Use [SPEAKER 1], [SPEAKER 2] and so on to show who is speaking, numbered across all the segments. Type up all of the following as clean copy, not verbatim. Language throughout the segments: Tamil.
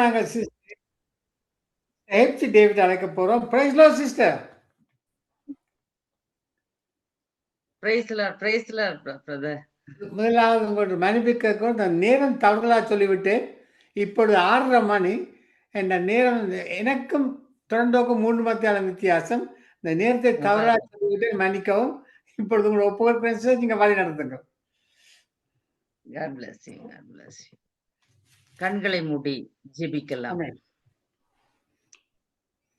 [SPEAKER 1] நாங்கள் ஹெப்சி டேவிட் அழைக்க போறோம். Praise Lord sister.
[SPEAKER 2] பிரதர்.
[SPEAKER 1] முதலாவது உங்களுடைய மன்னிப்புக்கு நான் நேரம் தவறுதலா சொல்லிவிட்டு இப்பொழுது 6:30 மணி. என்ற நேரம் எனக்கும் தொடர்ந்தோக்கும் 3 மத்தியாலம் வித்தியாசம். இந்த நேரத்தை தவறா சொல்லிவிட்டு மன்னிக்கவும். இப்பொழுது உங்களை ஒப்புக்கொள்கிறேன். நீங்க வழி நடத்துங்க.
[SPEAKER 2] God bless you. God bless you. கண்களை மூடி ஜெபிக்கலாம்.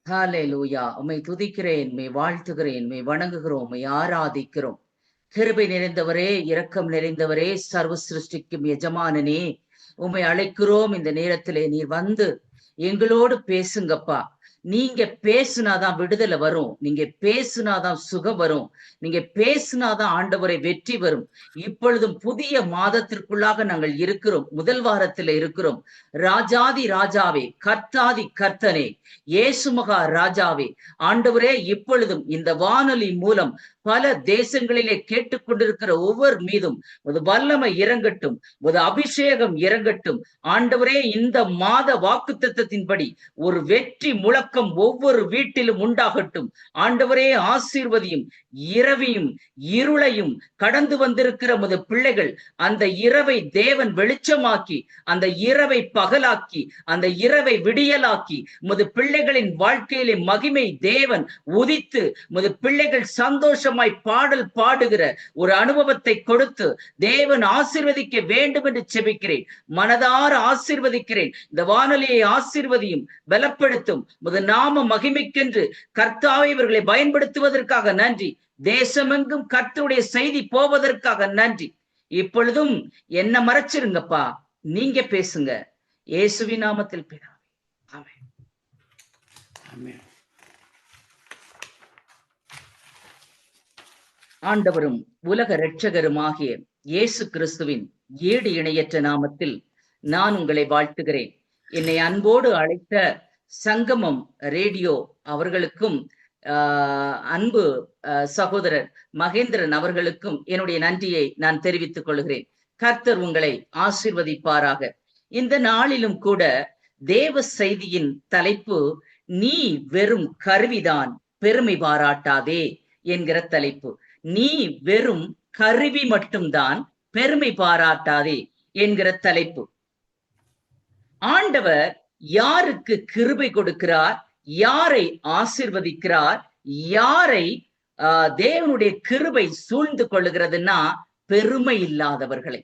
[SPEAKER 2] ஹalleluya. உம்மை துதிக்கிறேன், உம்மை வாழ்த்துகிறேன், உம்மை வணங்குகிறோம், உம்மை ஆராதிக்கிறோம். கிருபை நிறைந்தவரே, இரக்கம் நிறைந்தவரே, சர்வ சிருஷ்டிக்கும் எஜமானனே, உம்மை அழைக்கிறோம். இந்த நேரத்திலே நீர் வந்து எங்களோடு பேசுங்கப்பா. நீங்க பேசுனாதான் விடுதலை வரும். நீங்க பேசுனாதான் சுகம் வரும். நீங்க பேசுனாதான் ஆண்டவரை வெற்றி வரும். இப்பொழுதும் புதிய மாதத்திற்குள்ளாக நாங்கள் இருக்கிறோம். முதல் வாரத்துல இருக்கிறோம். ராஜாதி ராஜாவே, கர்த்தாதி கர்த்தனே, இயேசுமகா ராஜாவே, ஆண்டவரே, இப்பொழுதும் இந்த வானொலி மூலம் பல தேசங்களிலே கேட்டுக்கொண்டிருக்கிற ஒவ்வொரு மீதும் ஒரு வல்லமை இறங்கட்டும், ஒரு அபிஷேகம் இறங்கட்டும். ஆண்டவரே, இந்த மாத வாக்குத்தத்தத்தின்படி ஒரு வெற்றி முழக்கம் ஒவ்வொரு வீட்டிலும் உண்டாகட்டும். ஆண்டவரே, ஆசீர்வதியும். இரவையும் இருளையும் கடந்து வந்திருக்கிற உமது பிள்ளைகள் அந்த இரவை தேவன் வெளிச்சமாக்கி, அந்த இரவை பகலாக்கி, அந்த இரவை விடியலாக்கி, உமது பிள்ளைகளின் வாழ்க்கையிலே மகிமை தேவன் உதித்து உமது பிள்ளைகள் சந்தோஷமாய் பாடல் பாடுகிற ஒரு அனுபவத்தை கொடுத்து தேவன் ஆசீர்வதிக்க வேண்டும் என்று செபிக்கிறேன். மனதார ஆசீர்வதிக்கிறேன். இந்த வானொலியை ஆசீர்வதியும், பலப்படுத்தும். உமது நாம மகிமைக்கென்று கர்த்தாவை இவர்களை பயன்படுத்துவதற்காக நன்றி. தேசமெங்கும் கர்த்தருடைய செய்தி போவதற்காக நன்றி. இப்பொழுதும் என்ன மறைச்சிருங்கப்பா, நீங்க பேசுங்க. இயேசுவின் நாமத்தில் பிதாவே, ஆமென். ஆமென். ஆண்டவரும் உலக இரட்சகருமாகிய இயேசு கிறிஸ்துவின் ஈடு இணையற்ற நாமத்தில் நான் உங்களை வாழ்த்துகிறேன். என்னை அன்போடு அழைத்த சங்கமம் ரேடியோ அவர்களுக்கும் அன்பு சகோதரர் மகேந்திரன் அவர்களுக்கும் என்னுடைய நன்றியை நான் தெரிவித்துக் கொள்கிறேன். கர்த்தர் உங்களை ஆசீர்வதிப்பாராக. இந்த நாளிலும் கூட தேவ செய்தியின் தலைப்பு, நீ வெறும் கருவிதான், பெருமை பாராட்டாதே என்கிற தலைப்பு. நீ வெறும் கருவி மட்டும்தான், பெருமை பாராட்டாதே என்கிற தலைப்பு. ஆண்டவர் யாருக்கு கிருபை கொடுக்கிறார், யாரை ஆசீர்வதிக்கிறார், யாரை தேவனுடைய கிருபை சூழ்ந்து கொள்ளுகிறதுன்னா பெருமை இல்லாதவர்களை.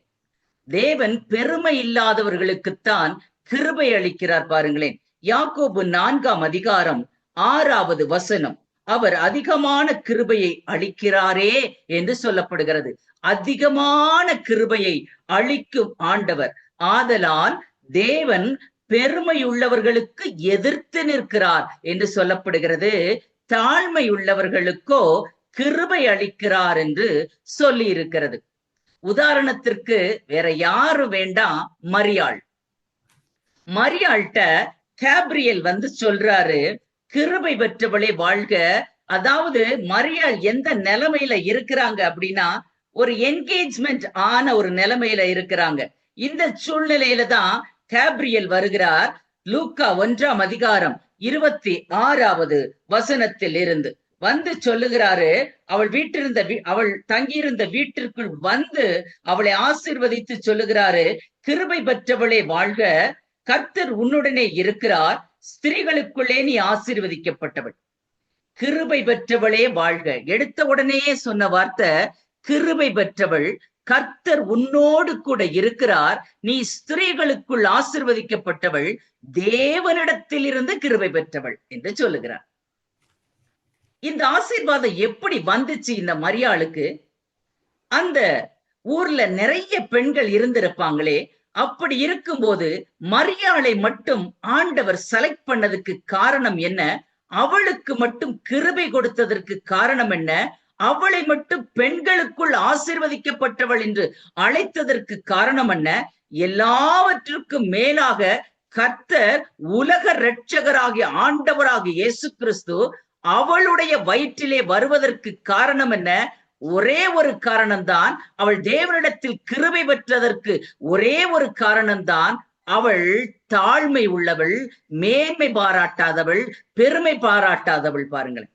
[SPEAKER 2] தேவன் பெருமை இல்லாதவர்களுக்குத்தான் கிருபை அளிக்கிறார். பாருங்களேன், யாக்கோபு 4ஆம் அதிகாரம் 6வது வசனம், அவர் அதிகமான கிருபையை அளிக்கிறாரே என்று சொல்லப்படுகிறது. அதிகமான கிருபையை அளிக்கும் ஆண்டவர். ஆதலால் தேவன் பெருமை உள்ளவர்களுக்கு எதிர்த்து நிற்கிறார் என்று சொல்லப்படுகிறது. தாழ்மை உள்ளவர்களுக்கோ கிருபை அளிக்கிறார் என்று சொல்லி இருக்கிறது. உதாரணத்திற்கு வேற யாரும் வேண்டாம், மரியாள். மரியாள்கிட்ட கேப்ரியல் வந்து சொல்றாரு, கிருபை பெற்றவளே வாழ்க. அதாவது மரியாள் எந்த நிலைமையில இருக்கிறாங்க அப்படின்னா, ஒரு என்கேஜ்மெண்ட் ஆன ஒரு நிலைமையில இருக்கிறாங்க. இந்த சூழ்நிலையில தான் கேப்ரியல் வருகிறார். லூக்கா 1ஆம் அதிகாரம் 26வது வசனத்தில் இருந்து வந்து சொல்லுகிறாரு. அவள் தங்கியிருந்த வீட்டிற்குள் வந்து அவளை ஆசீர்வதித்து சொல்லுகிறாரு, கிருபை பெற்றவளே வாழ்க, கர்த்தர் உன்னுடனே இருக்கிறார், ஸ்திரீகளுக்குள்ளே நீ ஆசீர்வதிக்கப்பட்டவள். கிருபை பெற்றவளே வாழ்க. எடுத்த உடனேயே சொன்ன வார்த்தை கிருபை பெற்றவள், கர்த்தர் உன்னோடு கூட இருக்கிறார், நீ ஸ்திரீகளுக்குள் ஆசீர்வதிக்கப்பட்டவள், தேவனிடத்தில் இருந்து கிருபை பெற்றவள் என்று சொல்லுகிறார். இந்த ஆசீர்வாதம் எப்படி வந்துச்சு இந்த மரியாளுக்கு? அந்த ஊர்ல நிறைய பெண்கள் இருந்திருப்பாங்களே, அப்படி இருக்கும்போது மரியாளை மட்டும் ஆண்டவர் செலக்ட் பண்ணதுக்கு காரணம் என்ன? அவளுக்கு மட்டும் கிருபை கொடுத்ததற்கு காரணம் என்ன? அவளை மட்டும் பெண்களுக்குள் ஆசீர்வதிக்கப்பட்டவள் என்று அழைத்ததற்கு காரணம் என்ன? எல்லாவற்றிற்கும் மேலாக கர்த்தர் உலக இரட்சகராகிய ஆண்டவராகிய இயேசு கிறிஸ்து அவளுடைய வயிற்றிலே வருவதற்கு காரணம் என்ன? ஒரே ஒரு காரணம்தான். அவள் தேவனிடத்தில் கிருபை பெற்றதற்கு ஒரே ஒரு காரணம்தான், அவள் தாழ்மை உள்ளவள், மேன்மை பாராட்டாதவள், பெருமை பாராட்டாதவள். பாருங்கள்,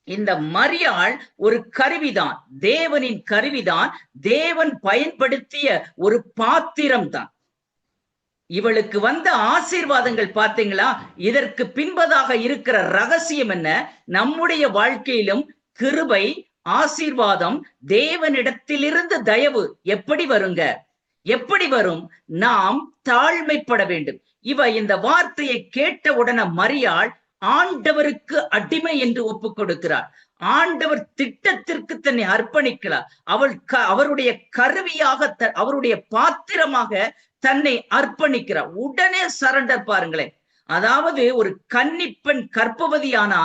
[SPEAKER 2] இந்த மரியாள் ஒரு கருவிதான், தேவனின் கருவிதான், தேவன் பயன்படுத்திய ஒரு பாத்திரம் தான். இவளுக்கு வந்த ஆசீர்வாதங்கள் பார்த்தீங்களா? இதற்கு பின்பதாக இருக்கிற ரகசியம் என்ன? நம்முடைய வாழ்க்கையிலும் கிருபை, ஆசீர்வாதம், தேவனிடத்திலிருந்து தயவு எப்படி வருங்க? எப்படி வரும்? நாம் தாழ்மைப்பட வேண்டும். இவ இந்த வார்த்தையை கேட்ட உடனே மரியாள் ஆண்டவருக்கு அடிமை என்று ஒப்புக் கொடுக்கிறார். ஆண்டவர் திட்டத்திற்கு தன்னை அர்ப்பணிக்கிறார். அவருடைய கருவியாக, அவருடைய பாத்திரமாக தன்னை அர்ப்பணிக்கிறார். உடனே சரண்டர். பாருங்களேன், அதாவது ஒரு கன்னிப்பெண் கர்ப்பவதியானா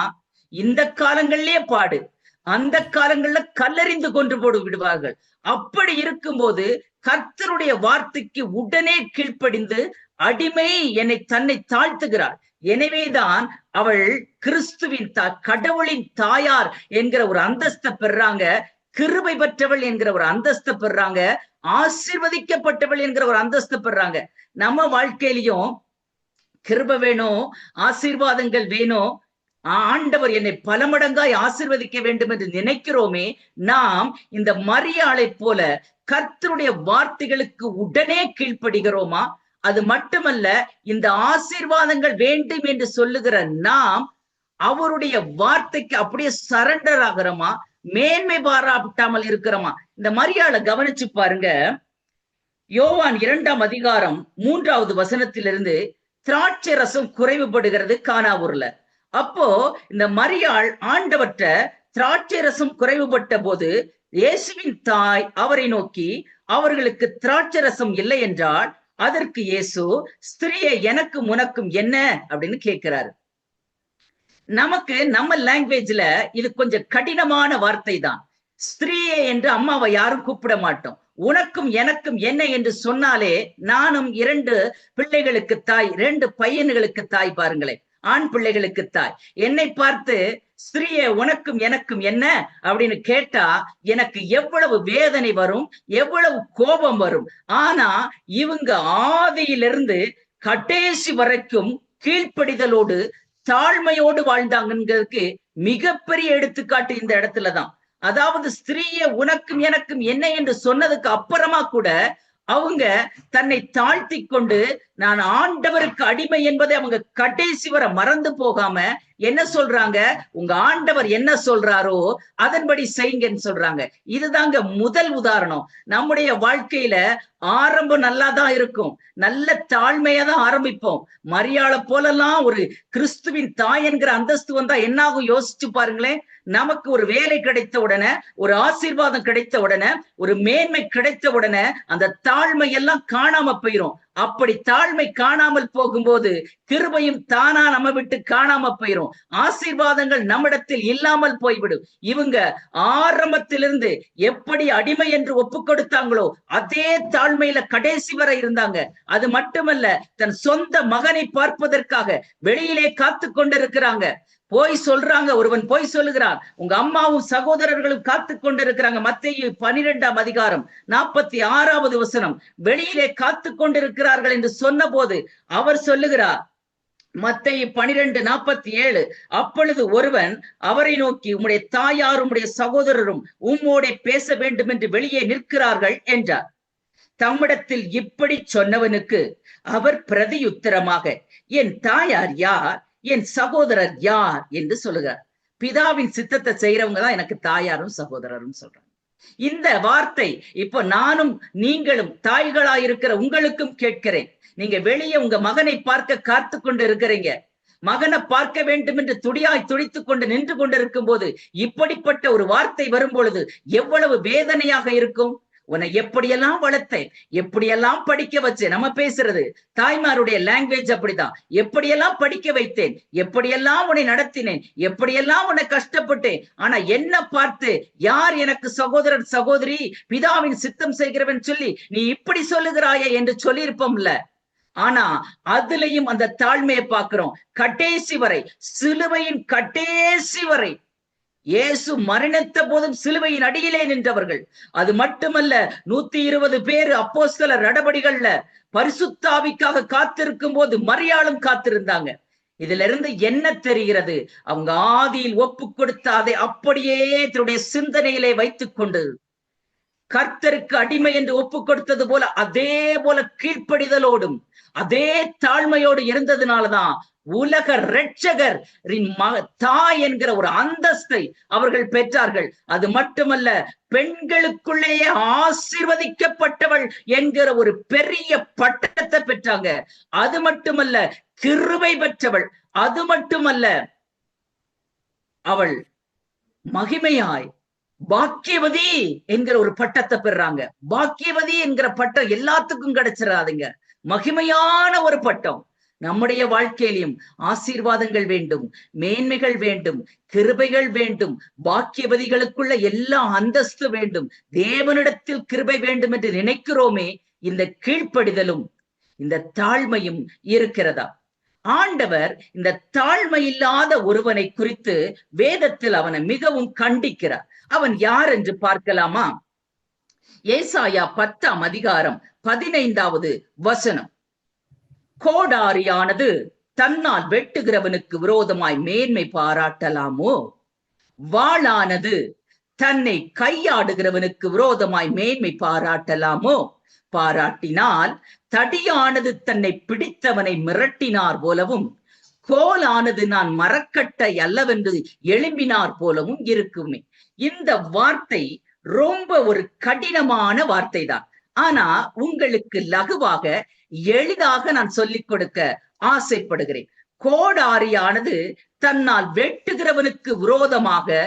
[SPEAKER 2] இந்த காலங்களிலே பாடு, அந்த காலங்கள்ல கல்லறிந்து கொண்டு போடு விடுவார்கள். அப்படி இருக்கும்போது கர்த்தருடைய வார்த்தைக்கு உடனே கீழ்ப்படிந்து அடிமை என்னை தன்னை தாழ்த்துகிறார். எனவேதான் அவள் கிறிஸ்துவின் கடவுளின் தாயார் என்கிற ஒரு அந்தஸ்தை பெறாங்க, கிருபை பெற்றவள் என்கிற ஒரு அந்தஸ்தை பெறாங்க, ஆசீர்வதிக்கப்பட்டவள் என்கிற ஒரு அந்தஸ்து பெறாங்க. நம்ம வாழ்க்கையிலையும் கிருபை வேணும், ஆசீர்வாதங்கள் வேணும், ஆண்டவர் என்னை பல மடங்காய் ஆசீர்வதிக்க வேண்டும் என்று நினைக்கிறோமே, நாம் இந்த மரியாளை போல கர்த்தருடைய வார்த்தைகளுக்கு உடனே கீழ்ப்படுகிறோமா? அது மட்டுமல்ல, இந்த ஆசீர்வாதங்கள் வேண்டும் என்று சொல்லுகிற நாம் அவருடைய வார்த்தைக்கு அப்படியே சரண்டர் ஆகிறோமா? மேன்மை பாராட்டாமல் இருக்கிறோமா? இந்த மரியாளை கவனிச்சு பாருங்க. யோவான் 2ஆம் அதிகாரம் 3வது வசனத்திலிருந்து திராட்சை ரசம் குறைவுபடுகிறது கானாவூர்ல. அப்போ இந்த மரியாள் ஆண்டவற்ற திராட்சை ரசம் குறைவுபட்ட போது இயேசுவின் தாய் அவரை நோக்கி, அவர்களுக்கு திராட்சை ரசம் இல்லை என்றால், அதற்கு இயேசு, ஸ்திரியே எனக்கும் உனக்கும் என்ன அப்படின்னு கேட்கிறாரு. நமக்கு நம்ம லாங்குவேஜ்ல இது கொஞ்சம் கடினமான வார்த்தை தான். ஸ்திரியே என்று அம்மாவை யாரும் கூப்பிட மாட்டோம். உனக்கும் எனக்கும் என்ன என்று சொன்னாலே, நானும் 2 பிள்ளைகளுக்கு தாய், 2 பையன்களுக்கு தாய். பாருங்களேன், ஆண் பிள்ளைகளுக்கு தாய். என்னை பார்த்து ஸ்திரியே உனக்கும் எனக்கும் என்ன அப்படின்னு கேட்டா எனக்கு எவ்வளவு வேதனை வரும், எவ்வளவு கோபம் வரும். ஆனா இவங்க ஆதியிலிருந்து கடைசி வரைக்கும் கீழ்ப்படிதலோடு தாழ்மையோடு வாழ்ந்தாங்கிறதுக்கு மிகப்பெரிய எடுத்துக்காட்டு இந்த இடத்துலதான். அதாவது ஸ்திரியே உனக்கும் எனக்கும் என்ன என்று சொன்னதுக்கு அப்புறமா கூட அவங்க தன்னை தாழ்த்தி கொண்டு நான் ஆண்டவருக்கு அடிமை என்பதை அவங்க கடைசி வரை மறந்து போகாம என்ன சொல்றாங்க? உங்க ஆண்டவர் என்ன சொல்றாரோ அதன்படி செய்யுங்கன்னு சொல்றாங்க. இதுதாங்க முதல் உதாரணம். நம்முடைய வாழ்க்கையில ஆரம்பம் நல்லாதான் இருக்கும், நல்ல தாழ்மையா தான் ஆரம்பிப்போம். மரியாளை போலலாம் ஒரு கிறிஸ்துவின் தாய் என்கிற அந்தஸ்து வந்தா என்னாகும் யோசிச்சு பாருங்களேன். நமக்கு ஒரு வேலை கிடைத்த உடனே, ஒரு ஆசீர்வாதம் கிடைத்த உடனே, ஒரு மேன்மை கிடைத்த உடனே அந்த தாழ்மை எல்லாம் காணாம போயிரும். அப்படி தாழ்மை காணாமல் போகும்போது கிருபையும் தானா நம்ம விட்டு காணாம போயிரும். ஆசீர்வாதங்கள் நம்மிடத்தில் இல்லாமல் போய்விடும். இவங்க ஆரம்பத்திலிருந்து எப்படி அடிமை என்று ஒப்பு கொடுத்தாங்களோ அதே தாழ்மையில கடைசி வரை இருந்தாங்க. அது மட்டுமல்ல, தன் சொந்த மகனை பார்ப்பதற்காக வெளியிலே காத்து கொண்டிருக்கிறாங்க. போய் சொல்றாங்க, ஒருவன் போய் சொல்லுகிறான், உங்க அம்மாவும் சகோதரர்களும் காத்து கொண்டிருக்கிறாங்க. மத்தேயு 12ஆம் அதிகாரம் 46வது வசனம். வெளியிலே காத்து கொண்டிருக்கிறார்கள் என்று சொன்ன போது அவர் சொல்லுகிறார், மத்தேயு 12:47, அப்பொழுது ஒருவன் அவரை நோக்கி, உம்முடைய தாயாரும் உம்முடைய சகோதரரும் உம்மோட பேச வேண்டும் என்று வெளியே நிற்கிறார்கள் என்றார். தம்மிடத்தில் இப்படி சொன்னவனுக்கு அவர் பிரதியுத்தரமாக, என் தாயார் யார், என் சகோதரர் யார் என்று சொல்லுகிறார். பிதாவின் சித்தத்தை செய்யறவங்க தான் எனக்கு தாயாரும் சகோதரரும் சொல்றாங்க. இந்த வார்த்தை இப்போ நானும் நீங்களும் தாய்களாயிருக்கிற உங்களுக்கும் கேட்கிறேன். நீங்க வெளியே உங்க மகனை பார்க்க காத்து கொண்டு இருக்கிறீங்க. மகனை பார்க்க வேண்டும் என்று துடியாய் துடித்துக் கொண்டு நின்று கொண்டிருக்கும் போது இப்படிப்பட்ட ஒரு வார்த்தை வரும் பொழுது எவ்வளவு வேதனையாக இருக்கும். உன்னை எப்படியெல்லாம் வளர்த்தேன், எப்படியெல்லாம் படிக்க வச்சேன். நம்ம பேசுறது தாய்மாருடைய லாங்குவேஜ் அப்படிதான். எப்படியெல்லாம் படிக்க வைத்தேன், எப்படியெல்லாம் உன்னை நடத்தினேன், எப்படியெல்லாம் உன்னை கஷ்டப்பட்டேன். ஆனா என்ன பார்த்து யார் எனக்கு சகோதரன் சகோதரி, பிதாவின் சித்தம் செய்கிறவன் சொல்லி நீ இப்படி சொல்லுகிறாயே என்று சொல்லியிருப்போம்ல. ஆனா அதுலயும் அந்த தாழ்மையை பார்க்கிறோம். கடைசி வரை, சிலுவையின் கடைசி வரை இயேசு மரணித்த போதும் சிலுவையின் அடியிலே நின்றவர்கள். அது மட்டுமல்ல, 120 பேர் அப்போஸ்தலர் நடபடிகள்ல பரிசுத்தாவிக்காக காத்திருக்கும் போது மரியாளும் காத்திருந்தாங்க. இதுல இருந்து என்ன தெரிகிறது? அவங்க ஆதியில் ஒப்பு கொடுத்த அதை அப்படியே தன்னுடைய சிந்தனையிலே வைத்துக் கொண்டு கர்த்தருக்கு அடிமை என்று ஒப்பு கொடுத்தது போல அதே போல கீழ்ப்படிதலோடும் அதே தாழ்மையோடு இருந்ததுனாலதான் உலக இரட்சகர் தாய் என்கிற ஒரு அந்தஸ்தை அவர்கள் பெற்றார்கள். அது மட்டுமல்ல, பெண்களுக்குள்ளேயே ஆசீர்வதிக்கப்பட்டவள் என்கிற ஒரு பெரிய பட்டத்தை பெற்றாங்க. அது மட்டுமல்ல, கிருபை பெற்றவள். அது மட்டுமல்ல, அவள் மகிமையாய் பாக்கியவதி என்கிற ஒரு பட்டத்தை பெறாங்க. பாக்கியவதி என்கிற பட்டம் எல்லாத்துக்கும் கிடைச்சிடாதுங்க. மகிமையான ஒரு பட்டம். நம்முடைய வாழ்க்கையிலும் ஆசீர்வாதங்கள் வேண்டும், மேன்மைகள் வேண்டும், கிருபைகள் வேண்டும், பாக்கியவதிகளுக்குள்ள எல்லா அந்தஸ்து வேண்டும், தேவனிடத்தில் கிருபை வேண்டும் என்று நினைக்கிறோமே, இந்த கீழ்ப்படிதலும் இந்த தாழ்மையும் இருக்கிறதா? ஆண்டவர் இந்த தாழ்மை இல்லாத ஒருவனை குறித்து வேதத்தில் அவனை மிகவும் கண்டிக்கிறார். அவன் யார் என்று பார்க்கலாமா? ஏசாயா 10ஆம் அதிகாரம் 15வது வசனம். கோடாரியானது தன்னால் வெட்டுகிறவனுக்கு விரோதமாய் மேன்மை பாராட்டலாமோ? வாளானது தன்னை கையாடுகிறவனுக்கு விரோதமாய் மேன்மை பாராட்டலாமோ? பாராட்டினால் தடியானது தன்னை பிடித்தவனை மிரட்டினார் போலவும், கோலானது நான் மரக்கட்டை அல்லவென்று எழும்பினார் போலவும் இருக்குமே. இந்த வார்த்தை ரொம்ப ஒரு கடினமான வார்த்தை தான். ஆனா உங்களுக்கு லகுவாக எளிதாக நான் சொல்லிக் கொடுக்க ஆசைப்படுகிறேன். கோடாரியானது தன்னால் வெட்டுகிறவனுக்கு விரோதமாக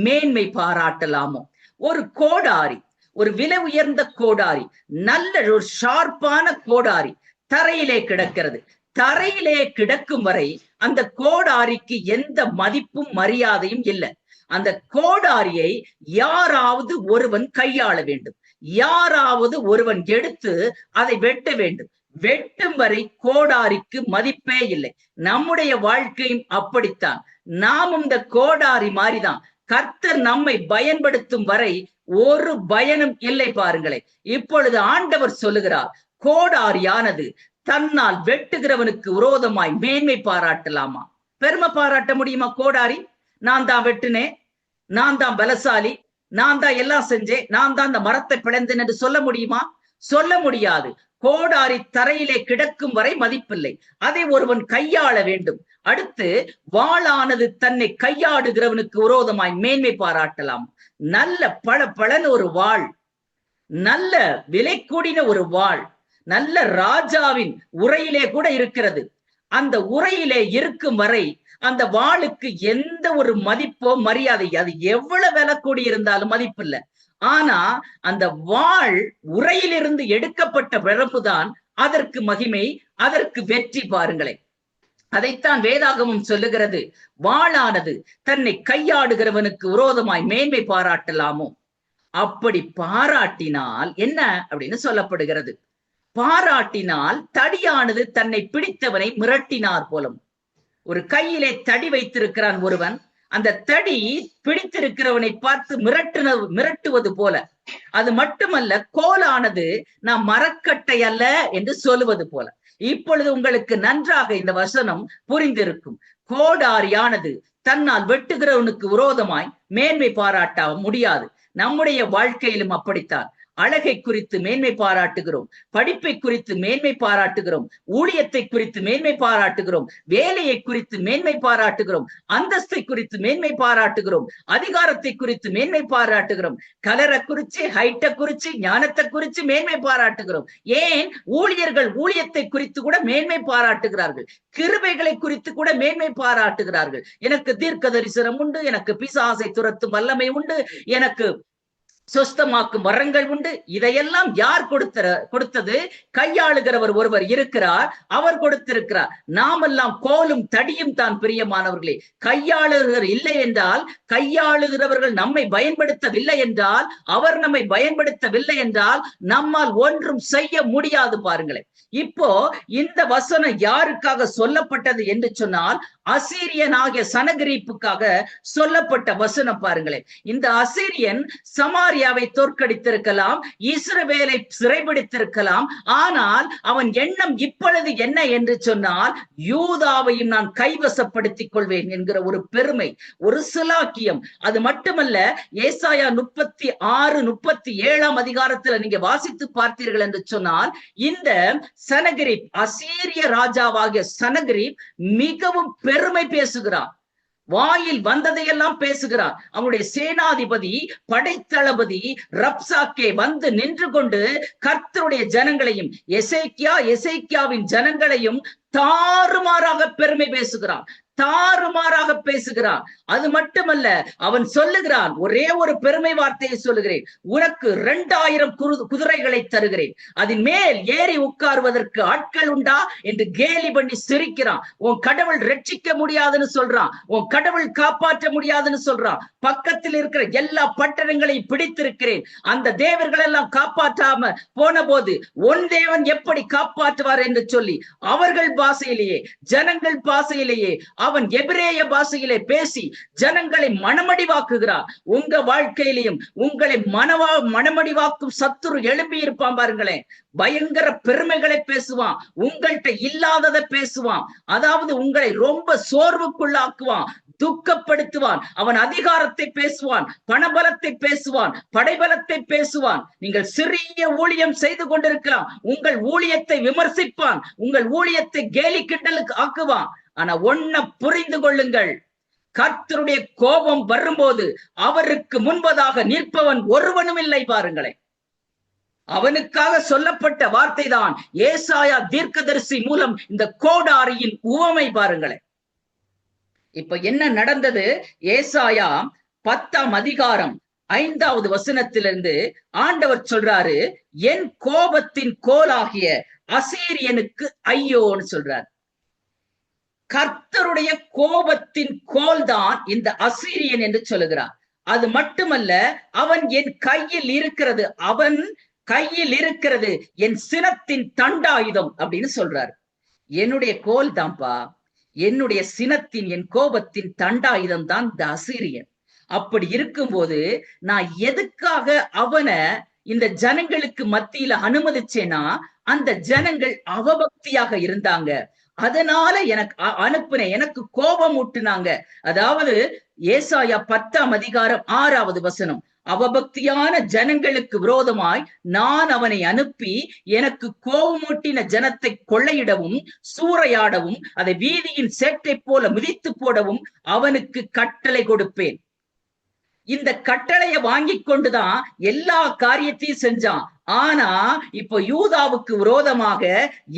[SPEAKER 2] மேன்மை பாராட்டலாமோ? ஒரு கோடாரி, ஒரு விலை உயர்ந்த கோடாரி, நல்ல ஒரு ஷார்ப்பான கோடாரி தரையிலே கிடக்கிறது. தரையிலே கிடக்கும் வரை அந்த கோடாரிக்கு எந்த மதிப்பும் மரியாதையும் இல்லை. அந்த கோடாரியை யாராவது ஒருவன் கையாள வேண்டும், யாராவது ஒருவன் எடுத்து அதை வெட்ட வேண்டும். வெட்டும் வரை கோடாரிக்கு மதிப்பே இல்லை. நம்முடைய வாழ்க்கையும் அப்படித்தான். நாமும் இந்த கோடாரி மாதிரிதான். கர்த்தர் நம்மை பயன்படுத்தும் வரை ஒரு பயனும் இல்லை. பாருங்களேன், இப்பொழுது ஆண்டவர் சொல்லுகிறார், கோடாரியானது தன்னால் வெட்டுகிறவனுக்கு விரோதமாய் மேன்மை பாராட்டலாமா? பெருமை பாராட்ட முடியுமா? கோடாரி நான் தான் வெட்டுனேன், நான் தான் பலசாலி, நான் தான் எல்லாம் செஞ்சேன், நான் தான் இந்த மரத்தை பிளந்தேன் என்று சொல்ல முடியுமா? சொல்ல முடியாது. கோடாரி தரையிலே கிடக்கும் வரை மதிப்பில்லை. அதை ஒருவன் கையாள வேண்டும். அடுத்து, வாளானது தன்னை கையாடுகிறவனுக்கு விரோதமாய் மேன்மை பாராட்டலாம். நல்ல பளபளன்னு ஒரு வாள், நல்ல விலை கூடின ஒரு வாள், நல்ல ராஜாவின் உரையிலே கூட இருக்கிறது. அந்த உரையிலே இருக்கும் வரை அந்த வாளுக்கு எந்த ஒரு மதிப்போ மரியாதை, அது எவ்வளவு விலை கூடி இருந்தாலும் மதிப்பில்லை. ஆனா அந்த வாள் உரையிலிருந்து எடுக்கப்பட்ட பிறப்புதான் அதற்கு மகிமை, அதற்கு வெற்றி. பாருங்களேன், அதைத்தான் வேதாகமும் சொல்லுகிறது. வாளானது தன்னை கையாடுகிறவனுக்கு விரோதமாய் மேன்மை பாராட்டலாமோ? அப்படி பாராட்டினால் என்ன அப்படின்னு சொல்லப்படுகிறது? பாராட்டினால் தடியானது தன்னை பிடித்தவனை மிரட்டினார் போலும். ஒரு கையிலே தடி வைத்திருக்கிறான் ஒருவன், அந்த தடி பிடித்திருக்கிறவனை பார்த்து மிரட்டுவது போல. அது மட்டுமல்ல, கோலானது நான் மரக்கட்டை அல்ல என்று சொல்லுவது போல. இப்பொழுது உங்களுக்கு நன்றாக இந்த வசனம் புரிந்திருக்கும். கோடாரியானது தன்னால் வெட்டுகிறவனுக்கு விரோதமாய் மேன்மை பாராட்ட முடியாது. நம்முடைய வாழ்க்கையிலும் அப்படித்தான். அழகை குறித்து மேன்மை பாராட்டுகிறோம், படிப்பை குறித்து மேன்மை பாராட்டுகிறோம், ஊழியத்தை குறித்து மேன்மை பாராட்டுகிறோம், வேலையை குறித்து மேன்மை பாராட்டுகிறோம், அந்தஸ்தை குறித்து மேன்மை பாராட்டுகிறோம், அதிகாரத்தை குறித்து மேன்மை பாராட்டுகிறோம், கலரை குறிச்சு, ஹைட்டை குறிச்சு, ஞானத்தை குறித்து மேன்மை பாராட்டுகிறோம். ஏன் ஊழியர்கள் ஊழியத்தை குறித்து கூட மேன்மை பாராட்டுகிறார்கள், கிருபைகளை குறித்து கூட மேன்மை பாராட்டுகிறார்கள். எனக்கு தீர்க்க தரிசனம் உண்டு, எனக்கு பிசாசை துரத்தும் வல்லமை உண்டு, எனக்கு சொஸ்தமாக்கும் வரங்கள் உண்டு. இதையெல்லாம் யார் கொடுத்தது? கையாளுகிறவர் ஒருவர் இருக்கிறார், அவர் கொடுத்திருக்கிறார். நாமெல்லாம் கோலும் தடியும் தான். பிரியமானவர்களே, கையாளுகிறவர் இல்லை என்றால், கையாளுகிறவர்கள் நம்மை பயன்படுத்தவில்லை என்றால், அவர் நம்மை பயன்படுத்தவில்லை என்றால் நம்மால் ஒன்றும் செய்ய முடியாது. பாருங்களேன், இப்போ இந்த வசனம் யாருக்காக சொல்லப்பட்டது என்று சொன்னால், அசீரியனாகிய சனகரிப்புக்காக சொல்லப்பட்ட வசனம். பாருங்களேன், இந்த அசீரியன் சமாரிய சமாரியாவை தோற்கடித்திருக்கலாம், இஸ்ரவேலை சிறைபிடித்திருக்கலாம். ஆனால் அவன் எண்ணம் இப்பொழுது என்ன என்று சொன்னால், யூதாவையும் நான் கைவசப்படுத்திக் கொள்வேன் என்கிற ஒரு பெருமை, ஒரு சிலாக்கியம். அது மட்டுமல்ல, ஏசாயா 36, 37 அதிகாரத்துல நீங்க வாசித்து பார்த்தீர்கள் என்று சொன்னால், இந்த சனகரிப், அசீரிய ராஜாவாகிய சனகரிப் மிகவும் பெருமை பேசுகிறான். வாயில் வந்ததையெல்லாம் பேசுகிறார். அவனுடைய சேனாதிபதி, படைத்தளபதி ரப்சாக்கே வந்து நின்று கொண்டு கர்த்தருடைய ஜனங்களையும் எசேக்கியாவின் ஜனங்களையும் தாறுமாறாக பெருமை பேசுகிறான், தாறுமாறாக பேசுகிறான். அது மட்டுமல்ல, அவன் சொல்லுகிறான், ஒரே ஒரு பெருமை வார்த்தையை சொல்லுகிறேன், உனக்கு 2000 குதிரைகளை தருகிறேன், அதன் மேல் ஏறி உட்காருவதற்கு ஆட்கள் உண்டா என்று கேலி பண்ணி சிரிக்கிறான். உன் கடவுள் ரட்சிக்க முடியாதுன்னு சொல்றான், உன் கடவுள் காப்பாற்ற முடியாதுன்னு சொல்றான். பக்கத்தில் இருக்கிற எல்லா பட்டணங்களையும் பிடித்திருக்கிறேன், அந்த தேவர்கள் எல்லாம் காப்பாற்றாம போன போது உன் தேவன் எப்படி காப்பாற்றுவார் என்று சொல்லி அவர்கள் பாஷையிலேயே, ஜனங்கள் பாஷையிலேயே, அவன் எபிரேய பாஷையிலே பேசி ஜனங்களை மனமடிவாக்குகிறார். உங்க வாழ்க்கையிலையும் உங்களை மனமடிவாக்கும் சத்துரு எழும்பி இருப்பான் பாருங்களேன். பயங்கர பெருமைகளை பேசுவான், உங்கள்கிட்ட இல்லாததை பேசுவான். அதாவது உங்களை ரொம்ப சோர்வுக்குள்ளாக்குவான், துக்கப்படுத்துவான். அவன் அதிகாரத்தை பேசுவான், பணபலத்தை பேசுவான், படைபலத்தை பேசுவான். நீங்கள் சிறிய ஊழியம் செய்து கொண்டிருக்கலாம், உங்கள் ஊழியத்தை விமர்சிப்பான், உங்கள் ஊழியத்தை கேலி கிண்டலுக்கு ஆக்குவான். ஆனா ஒன்ன புரிந்து கொள்ளுங்கள், கர்த்தருடைய கோபம் வரும்போது அவருக்கு முன்பதாக நிற்பவன் ஒருவனும் இல்லை பாருங்களேன். அவனுக்காக சொல்லப்பட்ட வார்த்தை தான் ஏசாயா தீர்க்கதரிசி மூலம் இந்த கோடாரியின் உவமை பாருங்களேன். இப்ப என்ன நடந்தது? ஏசாயா 10 அதிகாரம் 5வது வசனத்திலிருந்து ஆண்டவர் சொல்றாரு, என் கோபத்தின் கோலாகிய அசீரியனுக்கு ஐயோன்னு சொல்றார். கர்த்தருடைய கோபத்தின் கோல் தான் இந்த அசீரியன் என்று சொல்லுகிறார். அது மட்டுமல்ல, அவன் என் கையில் இருக்கிறது, அவன் கையில் இருக்கிறது என் சினத்தின் தண்டாயுதம் அப்படின்னு சொல்றாரு. என்னுடைய கோல் தான்ப்பா, என்னுடைய சினத்தின், என் கோபத்தின் தண்டாயுதம் தான் இந்த அசீரியன். அப்படி இருக்கும்போது நான் எதுக்காக அவனை இந்த ஜனங்களுக்கு மத்தியில அனுமதிச்சேன்னா, அந்த ஜனங்கள் அவபக்தியாக இருந்தாங்க, அதனால எனக்கு கோபம் ஊட்டுனாங்க. அதாவது ஏசாயா 10 அதிகாரம் 6வது வசனம், அவபக்தியான ஜனங்களுக்கு விரோதமாய் நான் அவனை அனுப்பி எனக்கு கோபமூட்டின ஜனத்தை கொள்ளையிடவும் சூறையாடவும் அதை வீதியின் சேட்டை போல மிதித்து போடவும் அவனுக்கு கட்டளை கொடுப்பேன். இந்த கட்டளையை வாங்கி கொண்டுதான் எல்லா காரியத்தையும் செஞ்சான். ஆனா இப்ப யூதாவுக்கு விரோதமாக,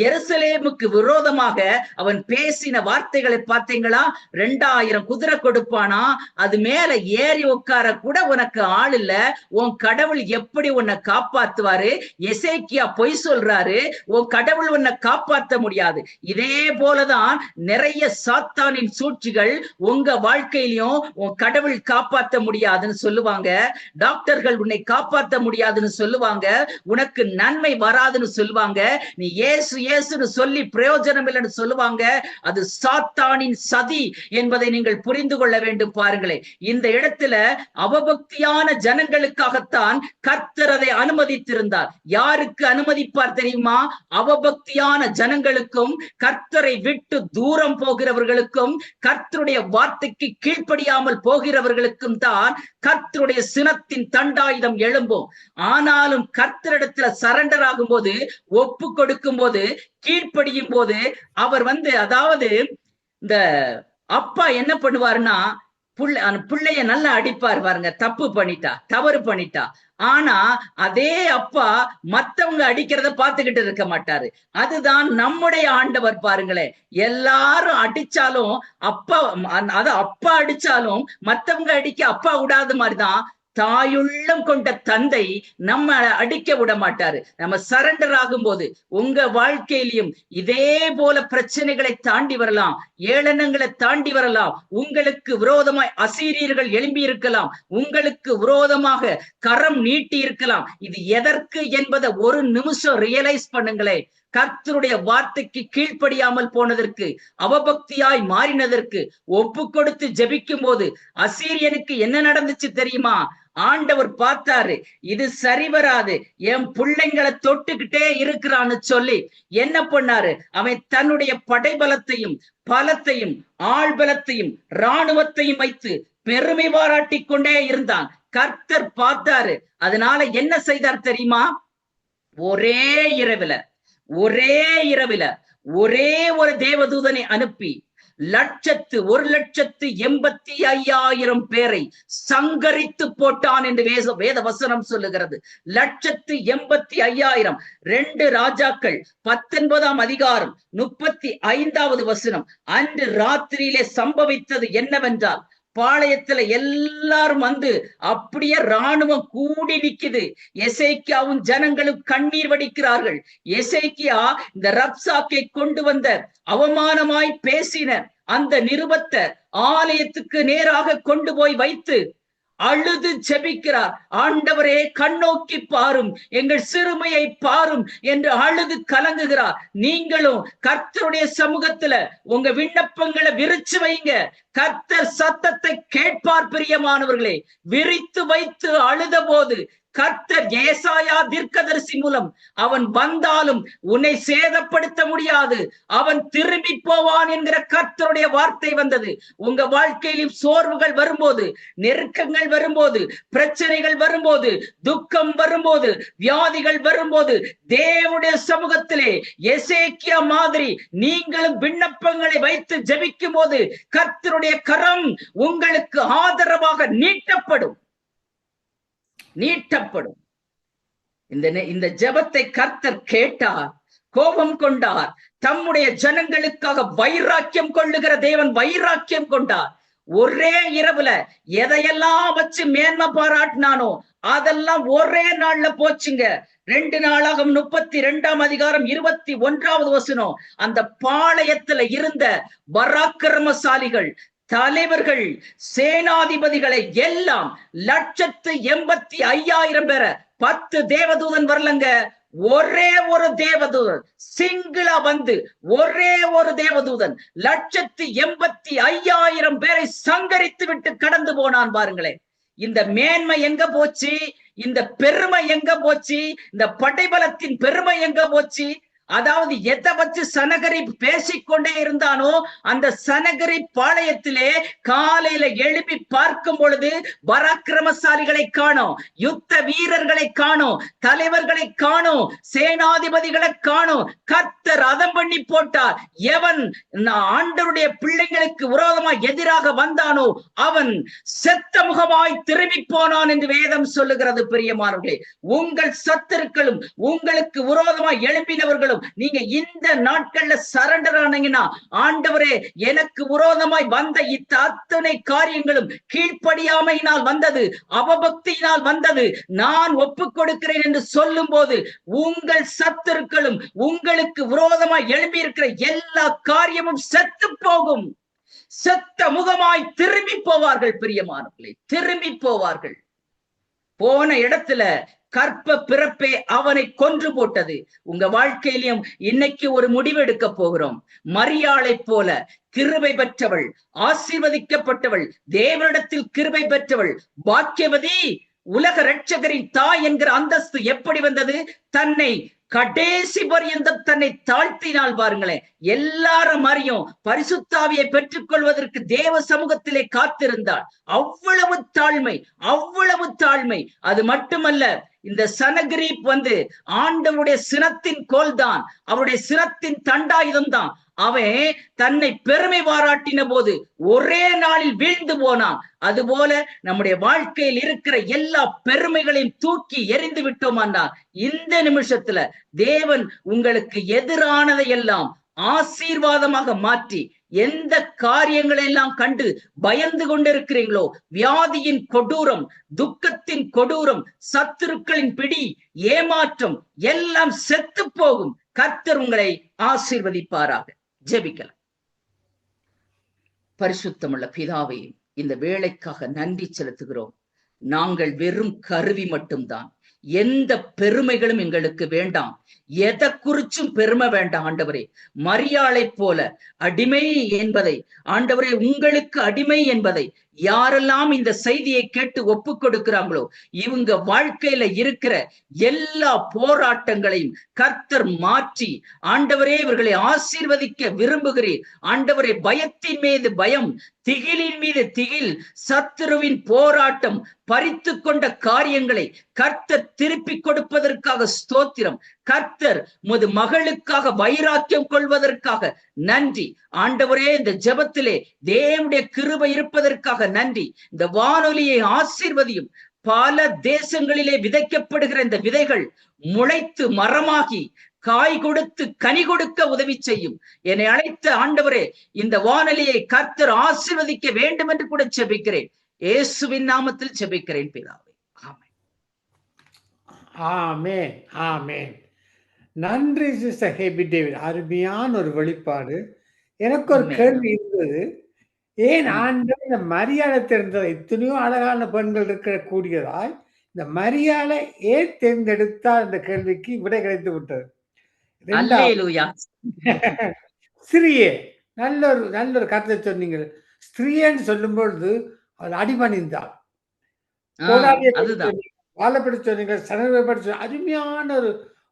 [SPEAKER 2] எருசலேமுக்கு விரோதமாக அவன் பேசின வார்த்தைகளை பார்த்தீங்களா? 2000 குதிரை கொடுப்பானா, அது மேல ஏறி உட்கார கூட உனக்கு ஆள் இல்ல, உன் கடவுள் எப்படி உன்னை காப்பாத்துவாரு? எசேக்கியா பொய் சொல்றாரு, உன் கடவுள் உன்னை காப்பாற்ற முடியாது. இதே போலதான் நிறைய சாத்தானின் சூழ்ச்சிகள் உங்க வாழ்க்கையிலையும் உன் கடவுள் காப்பாற்ற முடியாதுன்னு சொல்லுவாங்க, டாக்டர்கள் உன்னை காப்பாற்ற முடியாதுன்னு சொல்லுவாங்க, உனக்கு நன்மை வராதுன்னு சொல்லுவாங்க, நீ இயேசுன்னு சொல்லி பிரயோஜனம் இல்லைன்னு சொல்லுவாங்க. அது சாத்தானின் சதி என்பதை நீங்கள் புரிந்து கொள்ள வேண்டும். பாருங்களேன், இந்த இடத்துல அவபக்தியான ஜனங்களுக்காகத்தான் கர்த்தர் அதை அனுமதித்திருந்தார். யாருக்கு அனுமதிப்பார் தெரியுமா? அவபக்தியான ஜனங்களுக்கும், கர்த்தரை விட்டு தூரம் போகிறவர்களுக்கும், கர்த்தருடைய வார்த்தைக்கு கீழ்ப்படியாமல் போகிறவர்களுக்கும் தான் கர்த்தருடைய சினத்தின் தண்டாயுதம் எழும்பும். ஆனாலும் கர்த்தரிடத்துல சரண்டர் ஆகும் போது, ஒப்பு கொடுக்கும் போது, கீழ்ப்படியும் போது அவர் அதாவது இந்த அப்பா என்ன பண்ணுவாருன்னா, பிள்ளைய நல்லா அடிப்பார் பாருங்க, தப்பு பண்ணிட்டா, தவறு பண்ணிட்டா. ஆனா அதே அப்பா மத்தவங்க அடிக்கிறத பார்த்துக்கிட்டு இருக்க மாட்டாரு. அதுதான் நம்முடைய ஆண்டவர் பாருங்களேன். எல்லாரும் அடிச்சாலும் அப்பா அடிச்சாலும் மத்தவங்க அடிக்க அப்பா விடாத மாதிரிதான் தாயுள்ளம் கொண்ட தந்தை நம்ம அடிக்க விட மாட்டாரு. நம்ம சரண்டர் ஆகும் போது உங்க வாழ்க்கையிலையும் இதே போல பிரச்சனைகளை தாண்டி வரலாம், ஏளனங்களை தாண்டி வரலாம். உங்களுக்கு விரோதமாய் அசீரியர்கள் எழும்பி இருக்கலாம், உங்களுக்கு விரோதமாக கரம் நீட்டி இருக்கலாம். இது எதற்கு என்பதை ஒரு நிமிஷம் ரியலைஸ் பண்ணுங்களேன். கர்த்தருடைய வார்த்தைக்கு கீழ்ப்படியாமல் போனதற்கு, அவபக்தியாய் மாறினதற்கு ஒப்பு கொடுத்து ஜெபிக்கும் போது அசீரியனுக்கு என்ன நடந்துச்சு தெரியுமா? ஆண்டவர் பார்த்தாரு, இது சரி வராது, என் பிள்ளைங்களை தொட்டுக்கிட்டே இருக்கிறான்னு சொல்லி என்ன பண்ணாரு? அவன் தன்னுடைய படைபலத்தையும் பலத்தையும் ஆள்பலத்தையும் இராணுவத்தையும் வைத்து பெருமை பாராட்டி கொண்டே இருந்தான். கர்த்தர் பார்த்தாரு. அதனால என்ன செய்தார் தெரியுமா? ஒரே இரவில ஒரே ஒரு தேவதூதனை அனுப்பி 1,85,000 பேரை சங்கரித்து போட்டான் என்று வேத வசனம் சொல்லுகிறது. 1,85,000. 2 ராஜாக்கள் 19ஆம் அதிகாரம் 35வது வசனம். அன்று ராத்திரியிலே சம்பவித்தது என்னவென்றால், பாளையத்துல எல்லாரும் வந்து அப்படியே ராணுவம் கூடி நிக்குது. எசேக்கியாவும் ஜனங்களும் கண்ணீர் வடிக்கிறார்கள். எசேக்கியா இந்த ரப்சாக்கை கொண்டு வந்த அவமானமாய் பேசின அந்த நிருபத்தை ஆலயத்துக்கு நேராக கொண்டு போய் வைத்து அழுது ஜெபிக்கிறார். ஆண்டவரே, கண்ணோக்கி பாரும், எங்கள் சிறுமையை பாரும் என்று அழுது கலங்குகிறார். நீங்களும் கர்த்தருடைய சமூகத்துல உங்க விண்ணப்பங்களை விரிச்சு வைங்க. கர்த்தர் சத்தத்தை கேட்பார். பிரியமானவர்களே, விரித்து வைத்து அழுத போது கர்த்தர் ஏசாயா தீர்க்கதரிசி மூலம் அவன் வந்தாலும் உன்னை சேதப்படுத்த முடியாது, அவன் திரும்பி போவான் என்கிற கர்த்தருடைய வார்த்தை வந்தது. உங்க வாழ்க்கையிலும் சோர்வுகள் வரும்போது, நெருக்கங்கள் வரும்போது, பிரச்சனைகள் வரும்போது, துக்கம் வரும்போது, வியாதிகள் வரும்போது, தேவனுடைய சமூகத்திலே எசேக்கியா மாதிரி நீங்களும் விண்ணப்பங்களை வைத்து ஜெபிக்கும் போது கர்த்தருடைய கரம் உங்களுக்கு ஆதரவாக நீட்டப்படும். இந்த ஜெபத்தை கர்த்தர் கேட்டார், கோபம் கொண்டார். தம்முடைய ஜனங்களுக்காக வைராக்கியம் கொள்ளுகிற தேவன் வைராக்கியம் கொண்டார். ஒரே இரவுல எதையெல்லாம் வச்சு மேன்மை பாராட்டினானோ அதெல்லாம் ஒரே நாள்ல போச்சுங்க. 2 நாளாகும் 32ஆம் அதிகாரம் 21வது வசனம். அந்த பாளையத்துல இருந்த பராக்கிரமசாலிகள், தலைவர்கள், சேனாதிபதிகளை எல்லாம் 1,85,000 பேரை 10 தேவதூதன் வரலங்க, ஒரே ஒரு தேவதூதன் சிங்கிளா வந்து ஒரே ஒரு தேவதூதன் 1,85,000 பேரை சங்கரித்து விட்டு கடந்து போனான். பாருங்களேன், இந்த மேன்மை எங்க போச்சு? இந்த பெருமை எங்க போச்சு? இந்த படைபலத்தின் பெருமை எங்க போச்சு? அதாவது எதை வச்சு சனகரி பேசிக்கொண்டே இருந்தானோ அந்த சனகரி பாளையத்திலே காலையில எழுப்பி பார்க்கும் பொழுது பராக்கிரமசாலிகளை காணோம், யுத்த வீரர்களை காணோம், தலைவர்களை காணோம், சேனாதிபதிகளை காணோம். கர்த்தர் அதம் பண்ணி போட்டார். எவன் ஆண்டவருடைய பிள்ளைகளுக்கு விரோதமாய் எதிராக வந்தானோ அவன் செத்த முகமாய் திரும்பி போனான் என்று வேதம் சொல்லுகிறது. பிரியமானவர்களே, உங்கள் சத்துருக்களும் உங்களுக்கு விரோதமாய் எழுப்பினவர்களும் நீங்க இந்த நாட்கள்ல சரண்டர் ஆனீங்கன்னா, ஆண்டவரே, எனக்கு விரோதமாய் வந்த இத்தனை காரியங்களும் கீழ்ப்படியாமையினால் வந்தது, அவபக்தியினால் வந்தது, நான் ஒப்புக் கொடுக்கிறேன் என்று சொல்லும் போது உங்கள் சத்துருக்களும் உங்களுக்கு விரோதமாய் எழுப்பி இருக்கிற எல்லா காரியமும் செத்து போகும். செத்த முகமாய் திரும்பி போவார்கள். பிரியமானவர்களே, திரும்பி போவார்கள். போன இடத்துல கற்ப பிறப்பே அவனை கொன்று போட்டது. உங்க வாழ்க்கையிலும் இன்னைக்கு ஒரு முடிவு எடுக்க போகிறோம். மரியாளை போல கிருபை பெற்றவள், ஆசீர்வதிக்கப்பட்டவள், தேவனிடத்தில் கிருபை பெற்றவள், பாக்கியவதி, உலக இரட்சகரின் தாய் என்கிற அந்தஸ்து எப்படி வந்தது? தன்னை கடைசி பரியந்தம் தன்னை தாழ்த்தினால். பாருங்களேன், எல்லாரும் அறியும் பரிசுத்தாவியை பெற்றுக் கொள்வதற்கு தேவ சமூகத்திலே காத்திருந்தாள். அவ்வளவு தாழ்மை, அவ்வளவு தாழ்மை. அது மட்டுமல்ல, இந்த சனகிரீப் வந்து ஆண்டவருடைய சினத்தின் கோல் தான், அவருடைய சினத்தின் தண்டாயுதம் தான். அவன் தன்னை பெருமை பாராட்டின போது ஒரே நாளில் வீழ்ந்து போனான். அதுபோல நம்முடைய வாழ்க்கையில் இருக்கிற எல்லா பெருமைகளையும் தூக்கி எறிந்து விட்டோமான்னா இந்த நிமிஷத்துல தேவன் உங்களுக்கு எதிரானதை எல்லாம் ஆசீர்வாதமாக மாற்றி, எந்த காரியங்களை எல்லாம் கண்டு பயந்து கொண்டிருக்கிறீங்களோ, வியாதியின் கொடூரம், துக்கத்தின் கொடூரம், சத்துருக்களின் பிடி, ஏமாற்றம் எல்லாம் செத்து போகும். கர்த்தர் உங்களை ஆசீர்வதிப்பாராக. ஜெபிக்கலாம். பரிசுத்தமுள்ள பிதாவே, இந்த வேளைக்காக நன்றி செலுத்துகிறோம். நாங்கள் வெறும் கருவி மட்டும்தான். எந்த பெருமைகளும் எங்களுக்கு வேண்டாம். எதை குறிச்சும் பெருமை வேண்டாம் ஆண்டவரே. மரியாளை போல அடிமை என்பதை, ஆண்டவரே உங்களுக்கு அடிமை என்பதை யாரெல்லாம் இந்த செய்தியை கேட்டு ஒப்பு கொடுக்கிறாங்களோ இவங்க வாழ்க்கையில இருக்கிற எல்லா போராட்டங்களையும் கர்த்தர் மாற்றி, ஆண்டவரே இவர்களை ஆசீர்வதிக்க விரும்புகிறீர். ஆண்டவரே பயத்தின் மீது பயம், திகிலின் மீது திகில், சத்துருவின் போராட்டம், பறித்து கொண்ட காரியங்களை கர்த்தர் திருப்பி கொடுப்பதற்காக ஸ்தோத்திரம். கர்த்தர் உமது மகளுக்காக வைராக்கியம் கொள்வதற்காக நன்றி ஆண்டவரே. இந்த ஜெபத்திலே தேவனுடைய கிருபை இருப்பதற்காக நன்றி. இந்த வானொலியை ஆசீர்வதியும். பல தேசங்களிலே விதைக்கப்படுகிற இந்த விதைகள் முளைத்து மரமாகி காய் கொடுத்து கனி கொடுக்க உதவி செய்யும். என்னை அழைத்த ஆண்டவரே, இந்த வானொலியை கர்த்தர் ஆசீர்வதிக்க வேண்டும் என்று கூட ஜெபிக்கிறேன். இயேசுவின் நாமத்தில் ஜெபிக்கிறேன் பிதாவே. ஆமென்.
[SPEAKER 1] ஆமென். ஆமென். நன்றி சிஸ்டர் ஹேபி டேவிட். அருமையான ஒரு வெளிப்பாடு. எனக்கு ஒரு கேள்வி இருந்தது. ஏன் ஆண்டவர் இந்த மரியாதை தெரிந்ததை, எத்தனையோ அழகான பெண்கள் இருக்க கூடியதாய் இந்த மரியாதை ஏன் தேர்ந்தெடுத்தார் என்ற கேள்விக்கு விடை கிடைத்து விட்டது.
[SPEAKER 2] அல்லேலூயா.
[SPEAKER 1] ஸ்திரியே, நல்ல ஒரு கருத்தை சொன்னீங்க. ஸ்திரியன்னு சொல்லும் பொழுது அவள் அடிபணிந்தாள். வாழப்படி சொன்னீங்க, சனப்படி சொன்னீங்க. அருமையான ஒரு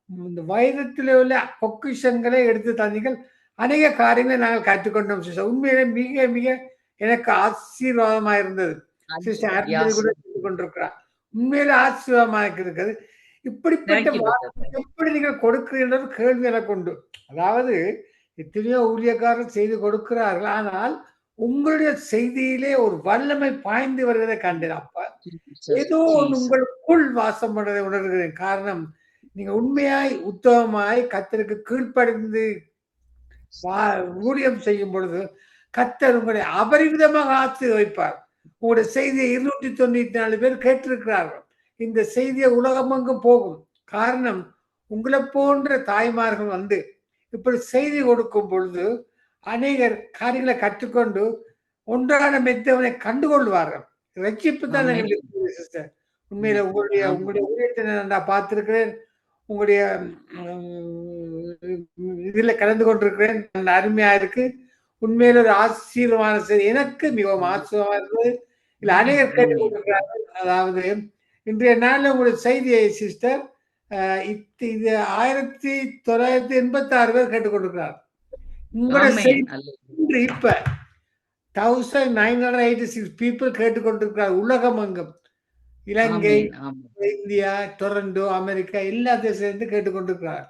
[SPEAKER 1] இந்த வைரத்தில் உள்ள பொக்கிஷங்களை எடுத்து தந்தீங்கள். அநேக காரியங்களை நாங்கள் கற்றுக்கொண்டோம் சிஸ்டர். உண்மையிலே மிக மிக எனக்கு ஆசீர்வாதமா இருந்தது. சிஸ்டர் கூட சொல்லிக் கொண்டிருக்கிறார். உண்மையிலே ஆசீர்வாதமா இருக்கிறது. இப்படிப்பட்ட எப்படி நீங்கள் கொடுக்கிறீர்கள் கேள்வி எனக்கு உண்டு. அதாவது எத்தனையோ ஊழியக்காரர் செய்து கொடுக்கிறார்கள், ஆனால் உங்களுடைய செய்தியிலே ஒரு வல்லமை பாய்ந்து வருவதை கண்டேன். அப்ப ஏதோ ஒன்று உங்களுக்குள் வாசம் பண்ணதை உணர்கிறேன். காரணம், நீங்க உண்மையாய் உத்தமமாய் கர்த்தருக்கு கீழ்ப்படிந்து ஊழியம் செய்யும் பொழுது கர்த்தர் உங்களை அபரிமிதமாக ஆசீர்வதிப்பார். உங்களுடைய செய்தியை 294 பேர் கேட்டிருக்கிறார்கள். இந்த செய்தியை உலகமெங்கும் போகும். காரணம், உங்களை போன்ற தாய்மார்கள் வந்து இப்படி செய்தி கொடுக்கும் பொழுது அநேகர் காரியங்களை கற்றுக்கொண்டு ஒன்றான மெத்தவனை கண்டுகொள்வார்கள். ரட்சிப்பு தான் சிஸ்டர். உண்மையில உங்களுடைய ஊழியத்தை நான் பார்த்திருக்கிறேன். உங்களுடைய இதுல கலந்து கொண்டிருக்கிறேன். அருமையா இருக்கு. உண்மையில ஒரு ஆசீர்வாத செய்தி. எனக்கு மிகவும் ஆசீர்வாதமா இருந்தது. இல்ல அநேகர் கேட்டுக் கொண்டிருக்கிறார்கள். அதாவது இன்றைய நாளில் உங்களுடைய செய்தியை சிஸ்டர் இது 1986 பேர் கேட்டுக்கொண்டிருக்கிறார். உங்களுடைய செய்தி இப்ப 1986 பீப்புள் கேட்டுக்கொண்டிருக்கிறார். உலகம் எங்கும், இலங்கை, இந்தியா, டொரண்டோ, அமெரிக்கா, எல்லா தேசத்திலிருந்து கேட்டுக்கொண்டிருக்கிறார்.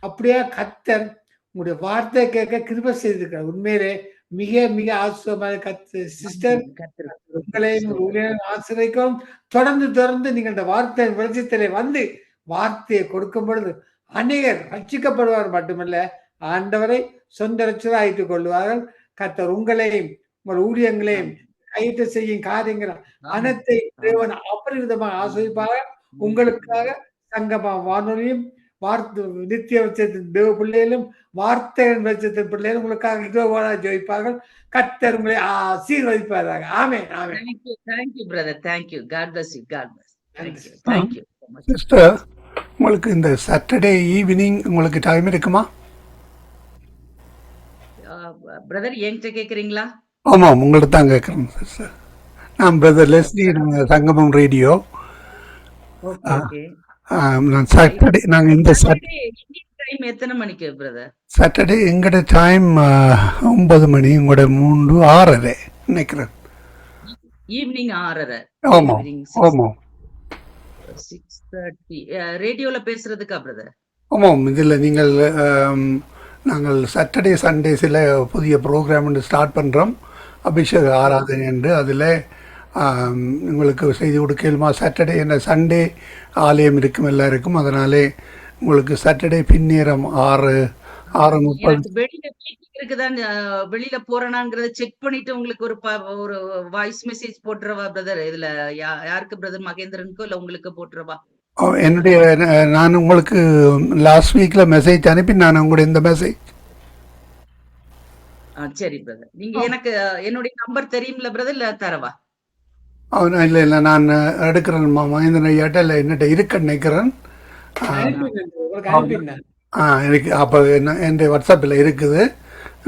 [SPEAKER 1] அப்படியே கர்த்தர் உங்களுடைய வார்த்தை கேட்க கிருபை செய்திருக்கிறார். உண்மையிலே மிக மிக ஆசீர்வாதமான சிஸ்டர். உங்களையும் ஆசிரியக்கும். தொடர்ந்து நீங்கள் இந்த வார்த்தை வெளிச்சத்திலே வந்து வார்த்தையை கொடுக்கும் பொழுது அநேகர் ரட்சிக்கப்படுவார். மட்டுமல்ல, ஆண்டவரை சொந்த ரட்சகராக ஆயிட்டுக் கொள்வார்கள். கர்த்தர் உங்களையும் உங்கள் ஊழியங்களையும் கையிட்டு செய்யும் காரியங்கள் அனைத்தை தேவன் அபரிமிதமாக ஆசிர்வதிப்பாக. உங்களுக்காக சங்கமா வானொலியும் நித்திய வச்சத்தின் தேவ பிள்ளைகளும் வார்த்தையின் வச்சத்தின் பிள்ளைகளும் உங்களுக்காக இதோவாக ஜெயிப்பார்கள். கர்த்தர் உங்களை ஆசீர்வதிப்பார்கள். ஆமென். ஆமென்.
[SPEAKER 2] Thank you brother. Thank you. God bless you. God bless.
[SPEAKER 3] Thank you. Sister, உங்களுக்கு இந்த சாட்டர்டே ஈவினிங் உங்களுக்கு டைம் இருக்குமா?
[SPEAKER 2] பிரதர் என்கிட்ட கேக்குறீங்களா?
[SPEAKER 3] ஆமாம், உங்கள்ட்ட தான் கேட்குறேன் சிஸ்டர். நான் பிரதர் லெஸ்லி, சங்கமம் ரேடியோ. சாட்டர்டே நாங்கள் இந்த
[SPEAKER 2] எத்தனை மணிக்கு பிரதர்?
[SPEAKER 3] சாட்டர்டே எங்களோட டைம் 9 மணி, உங்களோட 3, 6:30 நினைக்கிறேன்.
[SPEAKER 2] ஈவினிங் 6:30.
[SPEAKER 3] ஆமாம் ஆமாம்.
[SPEAKER 2] 6:30 ரேடியோல பேசுறதுக்கா பிரதர்?
[SPEAKER 3] ஆமாம். இதில் நீங்கள் நாங்கள் சாட்டர்டே சண்டேஸில் புதிய ப்ரோக்ராம் ஸ்டார்ட் பண்ணுறோம், அபிஷேக ஆராதனை என்று. அதில் உங்களுக்கு செய்தி கொடுக்கலுமா? சாட்டர்டே என்ன சண்டே ஆலயம் இருக்கும் எல்லாருக்கும். அதனாலே உங்களுக்கு சாட்டர்டே பின்னேரம் 6:30.
[SPEAKER 2] வெளியில இருக்குதான், வெளியில போறேனாங்கிறத செக் பண்ணிட்டு உங்களுக்கு ஒரு வாய்ஸ் மெசேஜ் போட்டுறவா பிரதர்? இதுல யாருக்கு பிரதர்? மகேந்திரனுக்கோ இல்ல உங்களுக்கு போட்டுறவா?
[SPEAKER 3] நான் உங்களுக்கு லாஸ்ட் வீக்ல மெசேஜ் அனுப்பி நான் உங்களுடைய இந்த மெசேஜ்.
[SPEAKER 2] சரி பிரதர். நீங்க எனக்கு என்னுடைய நம்பர் தெரியும்ல பிரதர், இல்ல தரவா?
[SPEAKER 3] அவன் இல்லை இல்லை நான் எடுக்கிறேன் மகேந்திரன் ஐயாட்ட இல்லை என்னட்ட இருக்க நினைக்கிறேன்.
[SPEAKER 1] அனுப்பினேன் உங்களுக்கு அனுப்பினேன்.
[SPEAKER 3] இருக்கு. அப்போ என்ன என் வாட்ஸ்அப்பில் இருக்குது.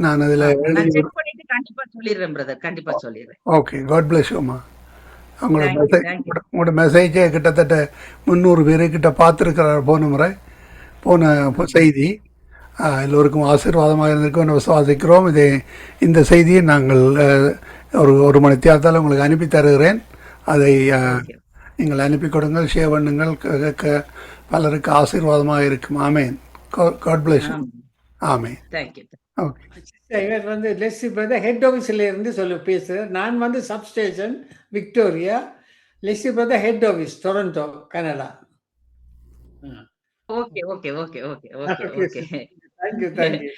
[SPEAKER 3] நான் அதில்
[SPEAKER 2] நான்
[SPEAKER 3] எழுதி.
[SPEAKER 2] செக் பண்ணிட்டு கண்டிப்பா சொல்லிடுறேன் பிரதர், கண்டிப்பா சொல்லிடுறேன்.
[SPEAKER 3] ஓகே, காட் பிளஸ் யூம்மா. உங்களோட
[SPEAKER 2] Thank you,
[SPEAKER 3] message
[SPEAKER 2] thank you.
[SPEAKER 3] உங்களோட மெசேஜை கிட்டத்தட்ட 300 பேருக்கிட்ட பார்த்துருக்கிறார் போன செய்தி. எல்லோருக்கும் ஆசீர்வாதமாக இருந்திருக்கும் விசுவாசிக்கிறோம். இந்த செய்தியை நாங்கள் ஒரு மணி தேர்தல் உங்களுக்கு அனுப்பி தருகிறேன். அதை
[SPEAKER 2] Thank you.
[SPEAKER 3] நீங்கள் அனுப்பி கொடுங்கள், ஷேர் பண்ணுங்கள். பலருக்கு ஆசீர்வாதமாக இருக்கும். Amen. God bless you. Amen.
[SPEAKER 2] Thank you.
[SPEAKER 3] Okay.
[SPEAKER 1] இவர் வந்து லெஸ்ஸி பிரதர் ஹெட் ஆஃபீஸில் இருந்து பேசுகிறேன். நான் வந்து substation Victoria, lessee brother head office Toronto, Canada.
[SPEAKER 2] Okay okay okay okay okay okay.
[SPEAKER 1] Thank you thank you.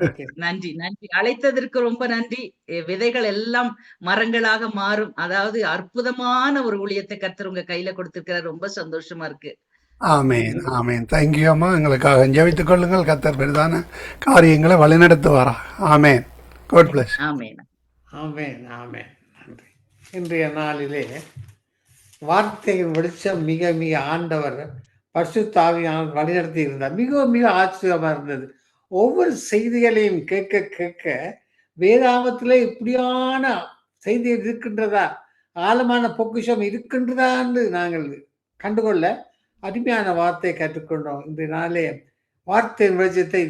[SPEAKER 1] Okay
[SPEAKER 2] நன்றி நன்றி, அழைத்ததற்கு ரொம்ப நன்றி. விதைகள் எல்லாம் மரங்களாக மாறும். அதாவது அற்புதமான ஒரு ஊழியத்தை கர்த்தர் உங்க கையில கொடுத்திருக்கிறார். ரொம்ப சந்தோஷமா இருக்கு.
[SPEAKER 3] ஆமேன் ஆமேன். தேங்க்யூ அம்மா. எங்களுக்காக ஜெபித்துக் கொள்ளுங்கள். கர்த்தர் பெரிதான காரியங்களை வழிநடத்துவாரா. ஆமேன். God plus.
[SPEAKER 2] ஆமென்.
[SPEAKER 1] ஆமென் ஆமென். நன்றி. இன்றைய நாளிலே வார்த்தையின் வெளிச்சம் மிக மிக ஆண்டவர் பரிசுத்த ஆவியானவர் வழிநடத்தி இருந்தார். மிக மிக ஆச்சரியமா இருந்தது. ஒவ்வொரு செய்திகளையும் கேட்க கேட்க வேதாமத்திலே இப்படியான செய்திகள் இருக்கின்றதா, ஆழமான பொக்கிஷம் இருக்கின்றதா என்று நாங்கள் கண்டுகொள்ள அருமையான வார்த்தை கற்றுக்கொண்டோம். இன்றைய நாளே வார்த்தையின் வெளிச்சத்தை